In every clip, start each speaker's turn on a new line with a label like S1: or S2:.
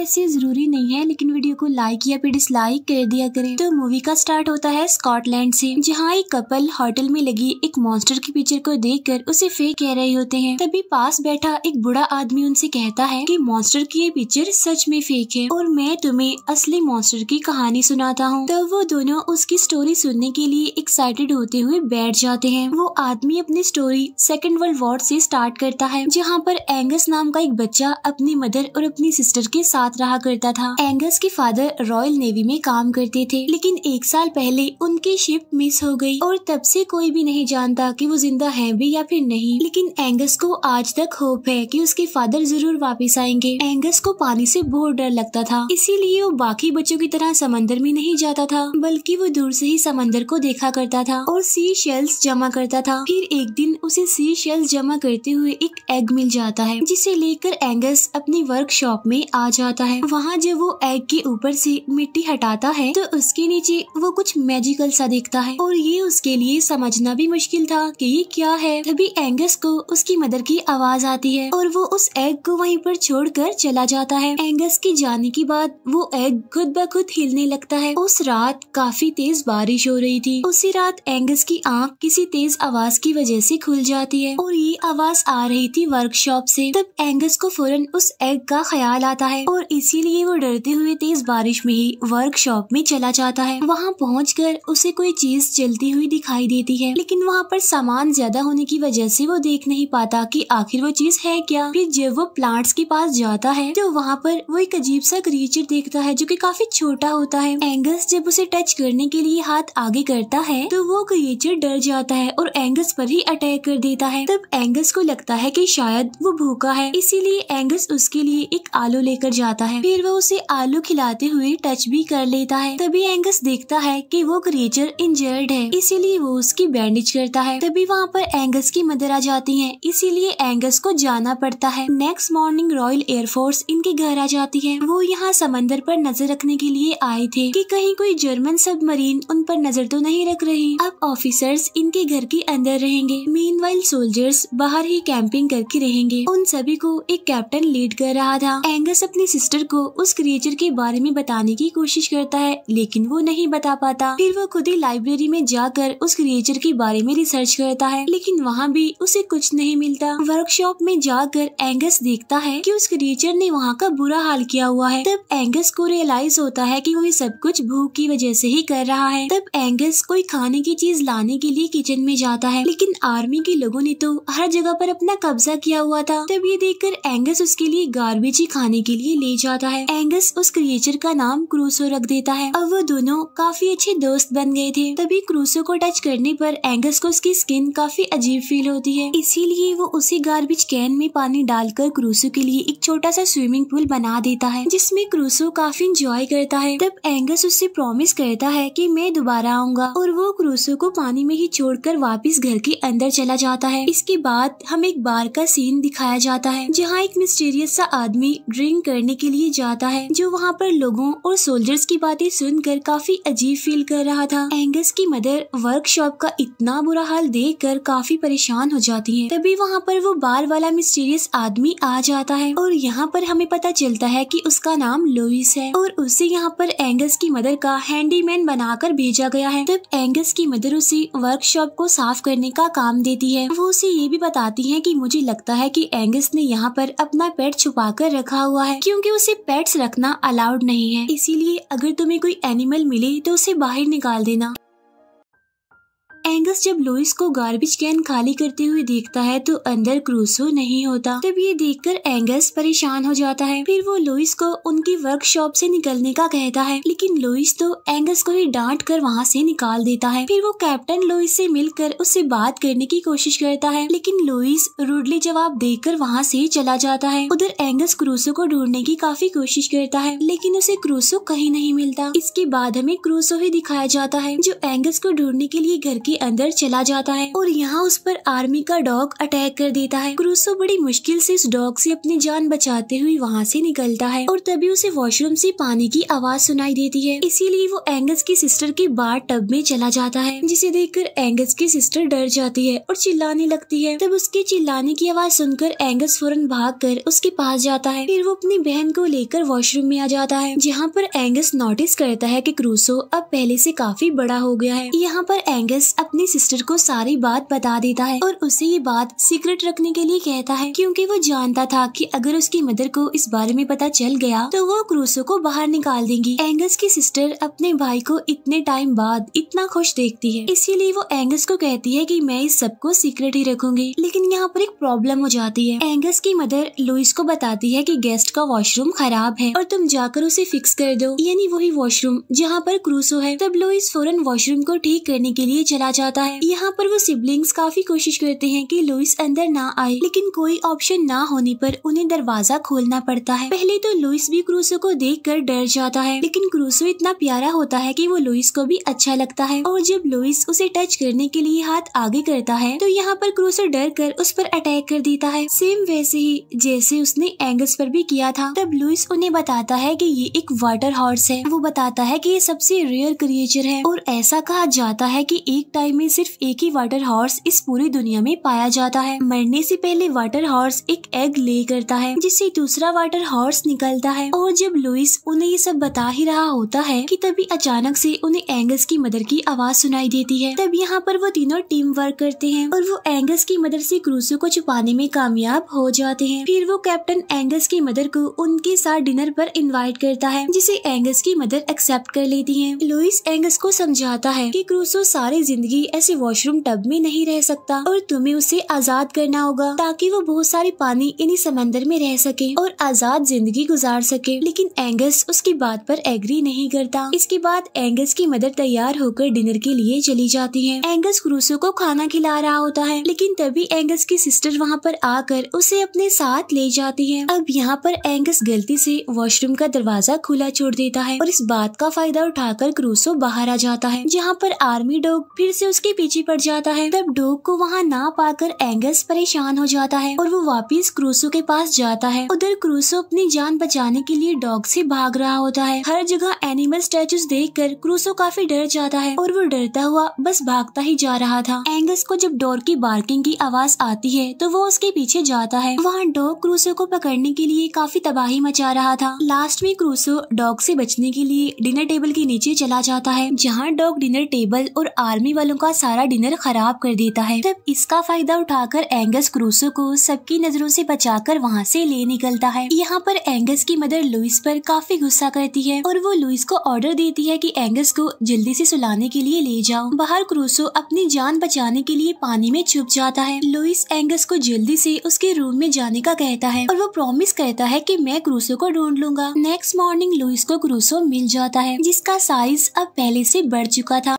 S1: वैसे जरूरी नहीं है, लेकिन वीडियो को लाइक या फिर डिसलाइक कर दिया करें। तो मूवी का स्टार्ट होता है स्कॉटलैंड से, जहाँ एक कपल होटल में लगी एक मॉन्स्टर की पिक्चर को देखकर उसे फेक कह रहे होते हैं। तभी पास बैठा एक बूढ़ा आदमी उनसे कहता है कि मॉन्स्टर की ये पिक्चर सच में फेक है और मैं तुम्हें असली मॉन्स्टर की कहानी सुनाता हूँ। तब वो दोनों उसकी स्टोरी सुनने के लिए एक्साइटेड होते हुए बैठ जाते हैं। वो आदमी अपनी स्टोरी सेकेंड वर्ल्ड वॉर से स्टार्ट करता है, जहाँ पर एंगस नाम का एक बच्चा अपनी मदर और अपनी सिस्टर के साथ रहा करता था। एंगस के फादर रॉयल नेवी में काम करते थे, लेकिन 1 साल पहले उनकी शिप मिस हो गई और तब से कोई भी नहीं जानता कि वो जिंदा है भी या फिर नहीं। लेकिन एंगस को आज तक होप है कि उसके फादर जरूर वापस आएंगे। एंगस को पानी से बहुत डर लगता था, इसीलिए वो बाकी बच्चों की तरह समंदर में नहीं जाता था, बल्कि वो दूर से ही समंदर को देखा करता था और सी शेल्स जमा करता था। फिर एक दिन उसे सी शेल्स जमा करते हुए एक एग मिल जाता है, जिसे लेकर एंगस अपनी वर्कशॉप में आ जाता है। वहाँ जब वो एग के ऊपर से मिट्टी हटाता है तो उसके नीचे वो कुछ मैजिकल सा दिखता है और ये उसके लिए समझना भी मुश्किल था कि ये क्या है। तभी एंगस को उसकी मदर की आवाज आती है और वो उस एग को वहीं पर छोड़कर चला जाता है। एंगस के जाने के बाद वो एग खुद ब खुद हिलने लगता है। उस रात काफी तेज बारिश हो रही थी। उसी रात एंगस की आंख किसी तेज आवाज की वजह से खुल जाती है और ये आवाज आ रही थी वर्कशॉप से। तब एंगस को फौरन उस एग का ख्याल आता है और इसीलिए वो डरते हुए तेज बारिश में ही वर्कशॉप में चला जाता है। वहाँ पहुंचकर उसे कोई चीज जलती हुई दिखाई देती है, लेकिन वहाँ पर सामान ज्यादा होने की वजह से वो देख नहीं पाता कि आखिर वो चीज है क्या। फिर जब वो प्लांट्स के पास जाता है तो वहाँ पर वो एक अजीब सा क्रिएचर देखता है जो कि काफी छोटा होता है। एंगस जब उसे टच करने के लिए हाथ आगे करता है तो वो क्रिएचर डर जाता है और एंगस पर ही अटैक कर देता है। तब एंगस को लगता है कि शायद वो भूखा है, इसीलिए एंगस उसके लिए एक आलू लेकर जाता है। फिर वो उसे आलू खिलाते हुए टच भी कर लेता है। तभी एंगस देखता है कि वो क्रिएचर इंजर्ड है, इसीलिए वो उसकी बैंडेज करता है। तभी वहाँ पर एंगस की मदर आ जाती है, इसीलिए एंगस को जाना पड़ता है। नेक्स्ट मॉर्निंग रॉयल एयरफोर्स इनके घर आ जाती है। वो यहाँ समंदर पर नजर रखने के लिए आए थे कि कहीं कोई जर्मन सबमरीन उन पर नजर तो नहीं रख रही। अब ऑफिसर्स इनके घर के अंदर रहेंगे, मीनवाइल सोल्जर्स बाहर ही कैंपिंग करके रहेंगे। उन सभी को एक कैप्टन लीड कर रहा था। एंगस अपनी सिस्टर को उस क्रिएचर के बारे में बताने की कोशिश करता है, लेकिन वो नहीं बता पाता। फिर वो खुद ही लाइब्रेरी में जाकर उस क्रिएचर के बारे में रिसर्च करता है, लेकिन वहाँ भी उसे कुछ नहीं मिलता। वर्कशॉप में जाकर एंगस देखता है कि उस क्रिएचर ने वहाँ का बुरा हाल किया हुआ है। तब एंगस को रियलाइज होता है कि वो ये सब कुछ भूख की वजह से ही कर रहा है। तब एंगस कोई खाने की चीज लाने के लिए किचन में जाता है, लेकिन आर्मी के लोगों ने तो हर जगह पर अपना कब्जा किया हुआ था। तब ये देखकर एंगस उसके लिए गार्बेज ही खाने के लिए ले जाता है। एंगस उस क्रिएचर का नाम क्रूसो रख देता है। अब वो दोनों काफी अच्छे दोस्त बन गए थे। तभी क्रूसो को टच करने पर एंगस को उसकी स्किन काफी अजीब फील होती है, इसीलिए वो उसी गार्बेज कैन में पानी डालकर क्रूसो के लिए एक छोटा सा स्विमिंग पूल बना देता है, जिसमें क्रूसो काफी इंजॉय करता है। तब एंगस उससे प्रॉमिस करता है कि मैं दोबारा आऊंगा और वो क्रूसो को पानी में ही छोड़कर वापस घर के अंदर चला जाता है। इसके बाद हम एक बार का सीन दिखाया जाता है, जहाँ एक मिस्टीरियस सा आदमी ड्रिंक करने के लिए जाता है, जो वहाँ पर लोगों और सोल्जर्स की बातें सुनकर काफी अजीब फील कर रहा था। एंगस की मदर वर्कशॉप का इतना बुरा हाल देखकर काफी परेशान हो जाती है। तभी वहाँ पर वो बार वाला मिस्टीरियस आदमी आ जाता है और यहाँ पर हमें पता चलता है कि उसका नाम लुइस है और उसे यहाँ पर एंगस की मदर का हैंडीमैन बनाकर भेजा गया है। तब एंगस की मदर उसे वर्कशॉप को साफ करने का काम देती है। वो उसे ये भी बताती है कि मुझे लगता है कि एंगस ने यहाँ पर अपना पेट छुपा कर रखा हुआ है, क्योंकि उसे पेट्स रखना अलाउड नहीं है। इसीलिए अगर तुम्हें कोई एनिमल मिले तो उसे बाहर निकाल देना। एंगस जब लुइस को गार्बेज कैन खाली करते हुए देखता है तो अंदर क्रूसो नहीं होता। तब ये देखकर एंगस परेशान हो जाता है। फिर वो लुइस को उनकी वर्कशॉप से निकलने का कहता है, लेकिन लुइस तो एंगस को ही डांट कर वहाँ से निकाल देता है। फिर वो कैप्टन लुइस से मिलकर उससे बात करने की कोशिश करता है, लेकिन लुइस रूडली जवाब देकर वहाँ से चला जाता है। उधर एंगस क्रूसो को ढूंढने की काफी कोशिश करता है, लेकिन उसे क्रूसो कहीं नहीं मिलता। इसके बाद हमें क्रूसो ही दिखाया जाता है, जो एंगस को ढूंढने के लिए घर के के अंदर चला जाता है और यहाँ उस पर आर्मी का डॉग अटैक कर देता है। क्रूसो बड़ी मुश्किल से इस डॉग से अपनी जान बचाते हुए वहाँ से निकलता है और तभी उसे वॉशरूम से पानी की आवाज सुनाई देती है, इसीलिए वो एंगस की सिस्टर के बाथ टब में चला जाता है, जिसे देखकर एंगस की सिस्टर डर जाती है और चिल्लाने लगती है। तब उसके चिल्लाने की आवाज सुनकर एंगस फौरन भागकर उसके पास जाता है। फिर वो अपनी बहन को लेकर वॉशरूम में आ जाता है, जहाँ पर एंगस नोटिस करता है कि क्रूसो अब पहले से काफी बड़ा हो गया है। यहाँ पर एंगस अपनी सिस्टर को सारी बात बता देता है और उसे ये बात सीक्रेट रखने के लिए कहता है, क्योंकि वो जानता था कि अगर उसकी मदर को इस बारे में पता चल गया तो वो क्रूसो को बाहर निकाल देंगी। एंगस की सिस्टर अपने भाई को इतने टाइम बाद इतना खुश देखती है, इसीलिए वो एंगस को कहती है कि मैं इस सब को सीक्रेट ही रखूंगी। लेकिन यहाँ पर एक प्रॉब्लम हो जाती है। एंगस की मदर लुइस को बताती है कि गेस्ट का वॉशरूम खराब है और तुम जाकर उसे फिक्स कर दो, यानी वही वॉशरूम जहाँ पर क्रूसो है। तब लुइस फौरन वॉशरूम को ठीक करने के लिए चला जाता है। यहाँ पर वो सिबलिंग्स काफी कोशिश करते हैं कि लुइस अंदर ना आए, लेकिन कोई ऑप्शन ना होने पर उन्हें दरवाजा खोलना पड़ता है। पहले तो लुइस भी क्रूसो को देखकर डर जाता है, लेकिन क्रूसो इतना प्यारा होता है कि वो लुइस को भी अच्छा लगता है और जब लुइस उसे टच करने के लिए हाथ आगे करता है तो यहाँ पर क्रूसो डर कर उस पर अटैक कर देता है, सेम वैसे ही जैसे उसने एंगस पर भी किया था। तब लुइस उन्हें बताता है कि ये एक वाटर हॉर्स है। वो बताता है कि ये सबसे रेयर क्रिएचर है और ऐसा कहा जाता है कि एक टाइम में सिर्फ एक ही वाटर हॉर्स इस पूरी दुनिया में पाया जाता है। मरने से पहले वाटर हॉर्स एक एग ले करता है, जिससे दूसरा वाटर हॉर्स निकलता है। और जब लुइस उन्हें ये सब बता ही रहा होता है कि तभी अचानक से उन्हें एंगस की मदर की आवाज सुनाई देती है। तब यहाँ पर वो तीनों टीम वर्क करते हैं और वो एंगस की मदर से क्रूसो को छुपाने में कामयाब हो जाते हैं। फिर वो कैप्टन एंगस की मदर को उनके साथ डिनर पर इनवाइट करता है, जिसे एंगस की मदर एक्सेप्ट कर लेती है। लुइस एंगस को समझाता है कि क्रूसो सारी जिंदगी ऐसे वॉशरूम टब में नहीं रह सकता और तुम्हें उसे आजाद करना होगा ताकि वो बहुत सारी पानी इन्हीं समंदर में रह सके और आजाद जिंदगी गुजार सके। लेकिन एंगस उसकी बात पर एग्री नहीं करता। इसके बाद एंगस की मदर तैयार होकर डिनर के लिए चली जाती है। एंगस क्रूसो को खाना खिला रहा होता है, लेकिन तभी एंगस की सिस्टर वहाँ पर आकर उसे अपने साथ ले जाती है। अब यहाँ पर एंगस गलती से वॉशरूम का दरवाजा खुला छोड़ देता है और इस बात का फायदा उठाकर क्रूसो बाहर आ जाता है, जहाँ पर आर्मी डॉग फिर से उसके पीछे पड़ जाता है। तब डॉग को वहाँ ना पाकर एंगस परेशान हो जाता है और वो वापिस क्रूसो के पास जाता है। उधर क्रूसो अपनी जान बचाने के लिए डॉग से भाग रहा होता है। हर जगह एनिमल स्टैचूज देखकर क्रूसो काफी डर जाता है और वो डरता हुआ बस भागता ही जा रहा था। एंगस को जब डॉग की बार्किंग की आवाज आती है तो वो उसके पीछे जाता है। वहाँ डॉग क्रूसो को पकड़ने के लिए काफी तबाही मचा रहा था। लास्ट में क्रूसो डॉग से बचने के लिए डिनर टेबल के नीचे चला जाता है, जहाँ डॉग डिनर टेबल और आर्मी वालों का सारा डिनर खराब कर देता है। तब इसका फायदा उठाकर एंगस क्रूसो को सबकी नजरों से बचाकर वहाँ से ले निकलता है। यहाँ पर एंगस की मदर लुइस पर काफी गुस्सा करती है और वो लुइस को ऑर्डर देती है कि एंगस को जल्दी से सुलाने के लिए ले जाओ। बाहर क्रूसो अपनी जान बचाने के लिए पानी में छुप जाता है। लुइस एंगस को जल्दी से उसके रूम में जाने का कहता है और वो प्रॉमिस करता है कि मैं क्रूसो को ढूंढ लूंगा। नेक्स्ट मॉर्निंग लुइस को क्रूसो मिल जाता है, जिसका साइज अब पहले से बढ़ चुका था,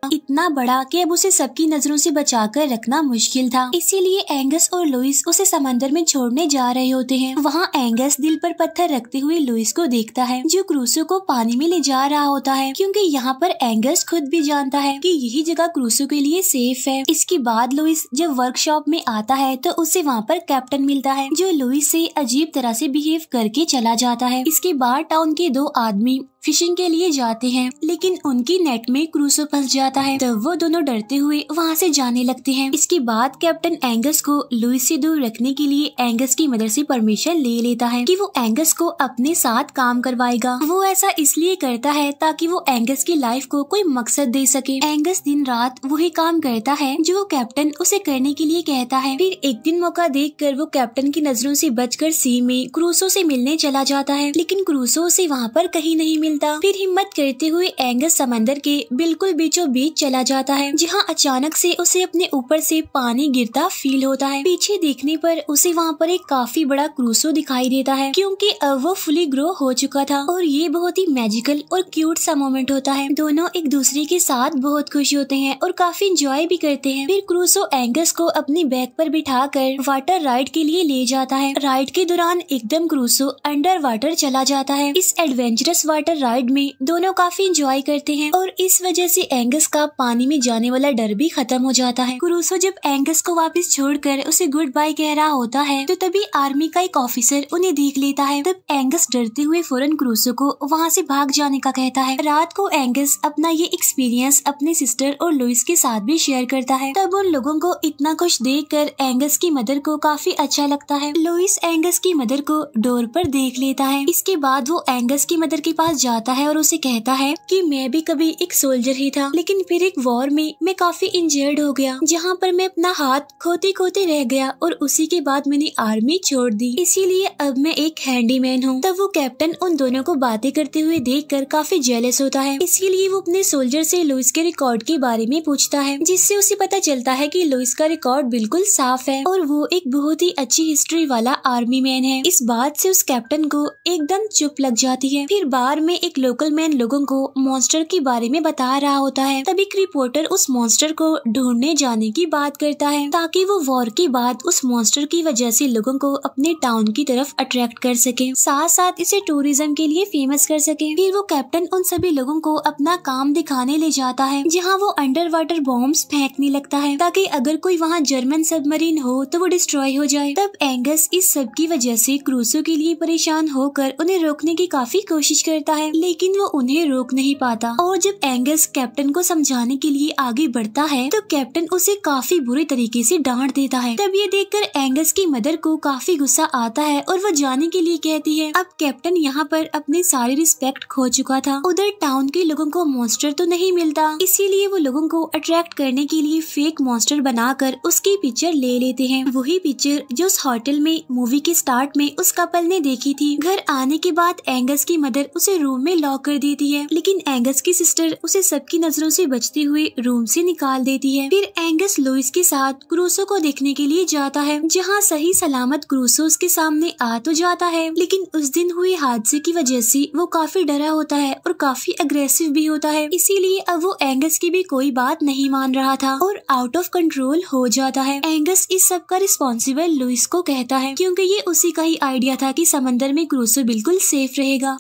S1: इतना बड़ा कि अब उसे सबकी नजरों से बचाकर रखना मुश्किल था। इसीलिए एंगस और लुइस उसे समंदर में छोड़ने जा रहे होते हैं। वहाँ एंगस दिल पर पत्थर रखते हुए लुइस को देखता है, जो क्रूसो को पानी में ले जा रहा होता है, क्योंकि यहाँ पर एंगस खुद भी जानता है कि यही जगह क्रूसो के लिए सेफ है। इसके बाद लुइस जब वर्कशॉप में आता है तो उसे वहाँ पर कैप्टन मिलता है, जो लुइस से अजीब तरह से बिहेव करके चला जाता है। इसके बाद टाउन के दो आदमी फिशिंग के लिए जाते हैं, लेकिन उनकी नेट में क्रूसो फंस जाता है। तब वो दोनों डरते हुए वहाँ से जाने लगते हैं। इसके बाद कैप्टन एंगस को लुइस से दूर रखने के लिए एंगस की मदर से परमिशन ले लेता है कि वो एंगस को अपने साथ काम करवाएगा। वो ऐसा इसलिए करता है ताकि वो एंगस की लाइफ को कोई मकसद दे सके। एंगस दिन रात वही काम करता है जो वो कैप्टन उसे करने के लिए कहता है। फिर एक दिन मौका देखकर वो कैप्टन की नजरों से बचकर सी में क्रूसो से मिलने चला जाता है, लेकिन क्रूसो उसे वहाँ पर कहीं नहीं मिलता। फिर हिम्मत करते हुए एंगस समंदर के बिल्कुल बीचों बीच चला जाता है, जहाँ अचानक से उसे अपने ऊपर से पानी गिरता फील होता है। पीछे देखने पर उसे वहाँ पर एक काफी बड़ा क्रूसो दिखाई देता है, क्योंकि अब वो फुली ग्रो हो चुका था और ये बहुत ही मैजिकल और क्यूट सा मोमेंट होता है। दोनों एक दूसरे के साथ बहुत खुश होते हैं और काफी एंजॉय भी करते हैं। फिर क्रूसो एंगस को अपनी बैग पर बिठाकर वाटर राइड के लिए ले जाता है। राइड के दौरान एकदम क्रूसो अंडर वाटर चला जाता है। इस एडवेंचरस वाटर राइड में दोनों काफी एंजॉय करते हैं और इस वजह से एंगस का पानी में जाने वाला डर भी खत्म हो जाता है। क्रूसो जब एंगस को वापस छोड़कर उसे गुड बाय कह रहा होता है तो तभी आर्मी का एक ऑफिसर उन्हें देख लेता है। तब एंगस डरते हुए फौरन क्रूसो को वहाँ से भाग जाने का कहता है। रात को एंगस अपना ये एक्सपीरियंस अपने सिस्टर और लुइस के साथ भी शेयर करता है। तब उन लोगों को इतना कुछ देखकर एंगस की मदर को काफी अच्छा लगता है। लुइस एंगस की मदर को डोर पर देख लेता है। इसके बाद वो एंगस की मदर के पास जाता है और उसे कहता है कि मैं भी कभी एक सोल्जर ही था, लेकिन फिर एक वॉर में मैं काफी इंजर्ड हो गया, जहाँ पर मैं अपना हाथ खोते खोते रह गया और उसी के बाद मैंने आर्मी छोड़ दी, इसीलिए अब मैं एक हैंडीमैन हूँ। तब वो कैप्टन उन दोनों को बातें करते हुए देखकर काफी जेलस होता है, इसीलिए वो अपने सोल्जर से लुइस के रिकॉर्ड के बारे में पूछता है, जिससे उसे पता चलता है कि लुइस का रिकॉर्ड बिल्कुल साफ है और वो एक बहुत ही अच्छी हिस्ट्री वाला आर्मी मैन है। इस बात से उस कैप्टन को एकदम चुप लग जाती है। फिर बार में एक लोकल मैन लोगों को मॉन्स्टर के बारे में बता रहा होता है। तभी एक रिपोर्टर उस मॉन्स्टर को ढूंढने जाने की बात करता है ताकि वो वॉर के बाद उस मॉन्स्टर की वजह से लोगों को अपने टाउन की तरफ अट्रैक्ट कर सके, साथ साथ इसे टूरिज्म के लिए फेमस कर सके। फिर वो कैप्टन उन सभी लोगों को अपना काम दिखाने ले जाता है, जहाँ वो अंडर वाटर बॉम्ब्स फेंकने लगता है ताकि अगर कोई वहाँ जर्मन सबमरीन हो तो वो डिस्ट्रॉय हो जाए। तब एंगस इस सब की वजह से क्रूसो के लिए परेशान होकर उन्हें रोकने की काफी कोशिश करता है, लेकिन वो उन्हें रोक नहीं पाता। और जब एंगस कैप्टन को समझाने के लिए आगे बढ़ता है तो कैप्टन उसे काफी बुरे तरीके से डांट देता है। तब ये देखकर एंगस की मदर को काफी गुस्सा आता है और वो जाने के लिए कहती है। अब कैप्टन यहाँ पर अपनी सारी रिस्पेक्ट खो चुका था। उधर टाउन के लोगों को मॉन्स्टर तो नहीं मिलता, इसीलिए वो लोगों को अट्रैक्ट करने के लिए फेक मॉन्स्टर बनाकर उसकी पिक्चर ले लेते हैं। वही पिक्चर जो उस होटल में मूवी के स्टार्ट में उस कपल ने देखी थी। घर आने के बाद एंगस की मदर उसे रूम में लॉक कर देती है, लेकिन एंगस की सिस्टर उसे सबकी नजरों से बचते हुए रूम से निकाल देती है। फिर एंगस लुइस के साथ क्रूसो को देखने के लिए जाता है, जहाँ सही सलामत क्रूसो उसके सामने आ तो जाता है, लेकिन उस दिन हुए हादसे की वजह से वो काफी डरा होता है और काफी अग्रेसिव भी होता है, इसीलिए अब वो एंगस की भी कोई बात नहीं मान रहा था और आउट ऑफ कंट्रोल हो जाता है। एंगस इस सब का रिस्पॉन्सिबल लुइस को कहता है, क्योंकि ये उसी का ही आइडिया था कि समंदर में क्रूसो बिल्कुल सेफ रहेगा।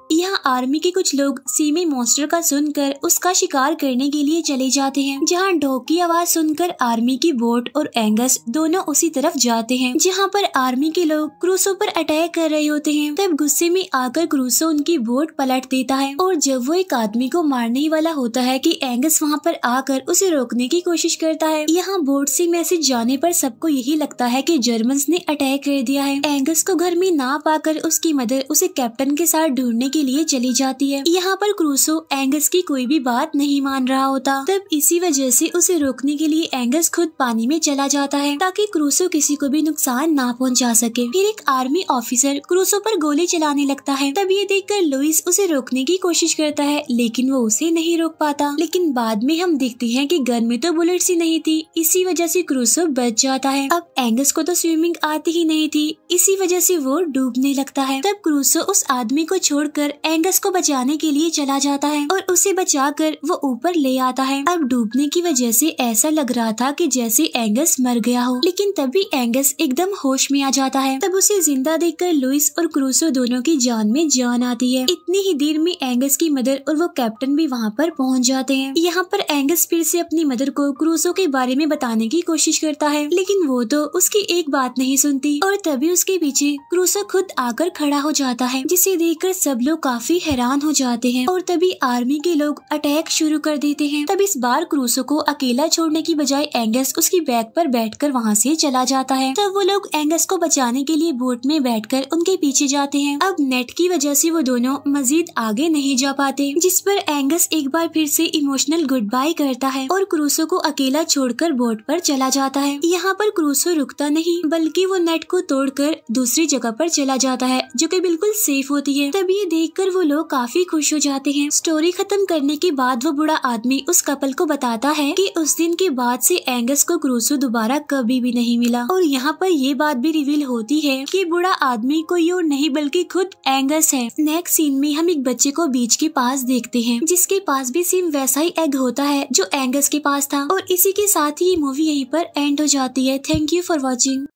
S1: यहाँ आर्मी के कुछ लोग सी में मॉन्स्टर का सुनकर उसका शिकार करने के लिए चले जाते हैं, जहाँ ढोक की आवाज सुनकर आर्मी की बोट और एंगस दोनों उसी तरफ जाते हैं, जहाँ पर आर्मी के लोग क्रूसो पर अटैक कर रहे होते हैं। तब गुस्से में आकर क्रूसो उनकी बोट पलट देता है और जब वो एक आदमी को मारने ही वाला होता है कि एंगस वहाँ पर आकर उसे रोकने की कोशिश करता है। यहाँ बोट से मैसेज जाने पर सबको यही लगता है कि जर्मन्स ने अटैक कर दिया है। एंगस को घर में ना पाकर उसकी मदर उसे कैप्टन के साथ ढूंढने के लिए चली जाती है। यहाँ पर क्रूसो एंगस की कोई भी बात नहीं मान रहा होता। तब इसी वजह से उसे रोकने के लिए एंगस खुद पानी में चला जाता है ताकि क्रूसो किसी को भी नुकसान ना पहुँचा सके। फिर एक आर्मी ऑफिसर क्रूसो पर गोली चलाने लगता है। तब ये देखकर लुइस उसे रोकने की कोशिश करता है, लेकिन वो उसे नहीं रोक पाता। लेकिन बाद में हम देखते हैं कि गन में तो बुलेट्स ही नहीं थी, इसी वजह से क्रूसो बच जाता है। अब एंगस को तो स्विमिंग आती ही नहीं थी, इसी वजह से वो डूबने लगता है। तब क्रूसो उस आदमी को छोड़कर एंगस को बचाने के लिए चला जाता है और उसे बचाकर वो ऊपर ले आता है। अब डूबने की वजह से ऐसा लग रहा था कि जैसे एंगस मर गया हो, लेकिन तभी एंगस एकदम होश में आ जाता है। तब उसे जिंदा देखकर लुइस और क्रूसो दोनों की जान में जान आती है। इतनी ही देर में एंगस की मदर और वो कैप्टन भी वहाँ पर पहुँच जाते हैं। यहाँ पर एंगस फिर से अपनी मदर को क्रूसो के बारे में बताने की कोशिश करता है, लेकिन वो तो उसकी एक बात नहीं सुनती और तभी उसके पीछे क्रूसो खुद आकर खड़ा हो जाता है, जिसे देखकर सब लोग काफी हैरान हो जाते हैं और तभी आर्मी के लोग अटैक शुरू कर देते हैं। तब इस बार क्रूसो को अकेला छोड़ने की बजाय एंगस उसकी बैग पर बैठकर वहाँ से चला जाता है। तब वो लोग एंगस को बचाने के लिए बोट में बैठकर उनके पीछे जाते हैं। अब नेट की वजह से वो दोनों मजीद आगे नहीं जा पाते, जिस पर एंगस एक बार फिर से इमोशनल गुड बाय करता है और क्रूसो को अकेला छोड़कर बोट पर चला जाता है। यहाँ पर क्रूसो रुकता नहीं, बल्कि वो नेट को तोड़कर दूसरी जगह पर चला जाता है, जो कि बिल्कुल सेफ होती है। तब ये देखकर वो लोग काफी खुश हो जाते हैं। स्टोरी खत्म करने के बाद वो बूढ़ा आदमी उस कपल को बताता है कि उस दिन के बाद से एंगस को क्रूसो दोबारा कभी भी नहीं मिला। और यहाँ पर ये बात भी रिवील होती है कि बूढ़ा आदमी कोई और नहीं बल्कि खुद एंगस है। नेक्स्ट सीन में हम एक बच्चे को बीच के पास देखते हैं, जिसके पास भी सेम वैसा ही एग होता है जो एंगस के पास था। और इसी के साथ ही ये मूवी यहीं पर एंड हो जाती है। Thank you for watching.